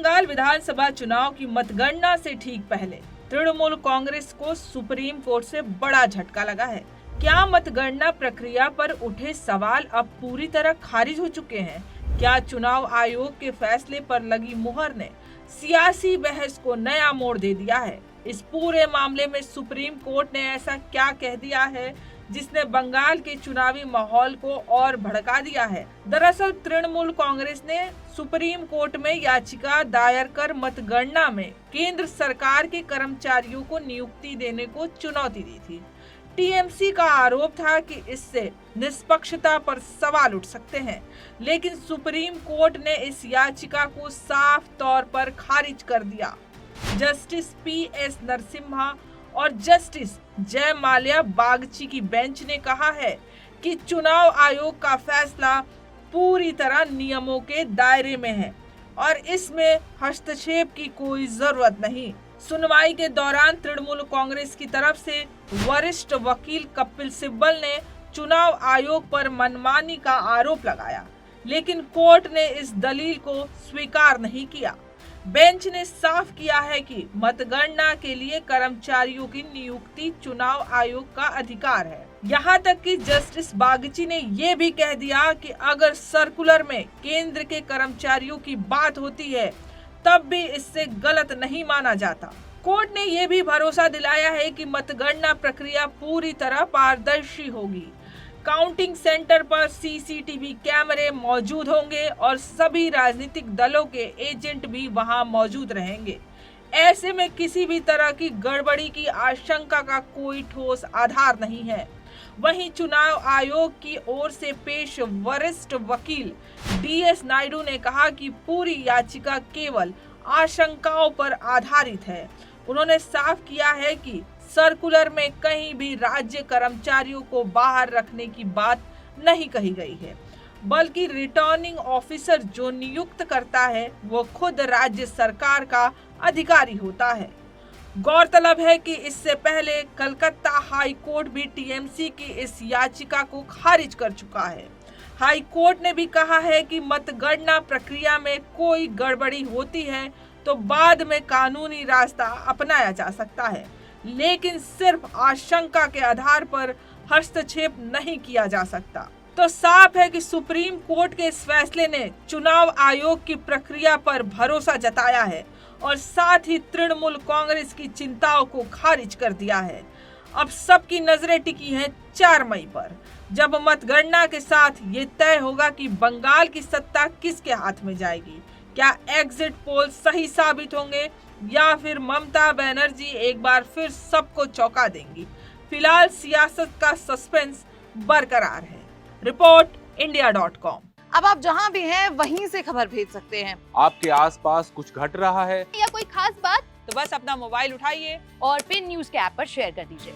बंगाल विधानसभा चुनाव की मतगणना से ठीक पहले तृणमूल कांग्रेस को सुप्रीम कोर्ट से बड़ा झटका लगा है। क्या मतगणना प्रक्रिया पर उठे सवाल अब पूरी तरह खारिज हो चुके हैं? क्या चुनाव आयोग के फैसले पर लगी मुहर ने सियासी बहस को नया मोड़ दे दिया है? इस पूरे मामले में सुप्रीम कोर्ट ने ऐसा क्या कह दिया है जिसने बंगाल के चुनावी माहौल को और भड़का दिया है? दरअसल तृणमूल कांग्रेस ने सुप्रीम कोर्ट में याचिका दायर कर मतगणना में केंद्र सरकार के कर्मचारियों को नियुक्ति देने को चुनौती दी थी। टीएमसी का आरोप था कि इससे निष्पक्षता पर सवाल उठ सकते हैं, लेकिन सुप्रीम कोर्ट ने इस याचिका को साफ तौर पर खारिज कर दिया। जस्टिस पीएस नरसिम्हा और जस्टिस जय माल्या बागची की बेंच ने कहा है कि चुनाव आयोग का फैसला पूरी तरह नियमों के दायरे में है और इसमें हस्तक्षेप की कोई जरूरत नहीं। सुनवाई के दौरान तृणमूल कांग्रेस की तरफ से वरिष्ठ वकील कपिल सिब्बल ने चुनाव आयोग पर मनमानी का आरोप लगाया, लेकिन कोर्ट ने इस दलील को स्वीकार नहीं किया। बेंच ने साफ किया है कि मतगणना के लिए कर्मचारियों की नियुक्ति चुनाव आयोग का अधिकार है। यहाँ तक कि जस्टिस बागची ने ये भी कह दिया कि अगर सर्कुलर में केंद्र के कर्मचारियों की बात होती है तब भी इससे गलत नहीं माना जाता। कोर्ट ने यह भी भरोसा दिलाया है कि मतगणना प्रक्रिया पूरी तरह पारदर्शी होगी। काउंटिंग सेंटर पर सीसीटीवी कैमरे मौजूद होंगे और सभी राजनीतिक दलों के एजेंट भी वहां मौजूद रहेंगे। ऐसे में किसी भी तरह की गड़बड़ी की आशंका का कोई ठोस आधार नहीं है। वहीं चुनाव आयोग की ओर से पेश वरिष्ठ वकील डीएस नायडू ने कहा कि पूरी याचिका केवल आशंकाओं पर आधारित है। उन्होंने साफ किया है कि सर्कुलर में कहीं भी राज्य कर्मचारियों को बाहर रखने की बात नहीं कही गई है, बल्कि रिटर्निंग ऑफिसर जो नियुक्त करता है वो खुद राज्य सरकार का अधिकारी होता है। गौरतलब है कि इससे पहले कलकत्ता हाई कोर्ट भी टीएमसी की इस याचिका को खारिज कर चुका है। हाई कोर्ट ने भी कहा है कि मतगणना प्रक्रिया में कोई गड़बड़ी होती है तो बाद में कानूनी रास्ता अपनाया जा सकता है, लेकिन सिर्फ आशंका के आधार पर हस्तक्षेप नहीं किया जा सकता। तो साफ है कि सुप्रीम कोर्ट के इस फैसले ने चुनाव आयोग की प्रक्रिया पर भरोसा जताया है और साथ ही तृणमूल कांग्रेस की चिंताओं को खारिज कर दिया है। अब सबकी नजरें टिकी हैं 4 मई पर, जब मतगणना के साथ ये तय होगा कि बंगाल की सत्ता किसके हाथ में जाएगी। क्या एग्जिट पोल सही साबित होंगे या फिर ममता बनर्जी एक बार फिर सबको चौंका देंगी? फिलहाल सियासत का सस्पेंस बरकरार है। रिपोर्ट इंडिया.com। अब आप जहां भी हैं वहीं से खबर भेज सकते हैं। आपके आसपास कुछ घट रहा है या कोई खास बात, तो बस अपना मोबाइल उठाइए और पिन न्यूज के ऐप पर शेयर कर दीजिए।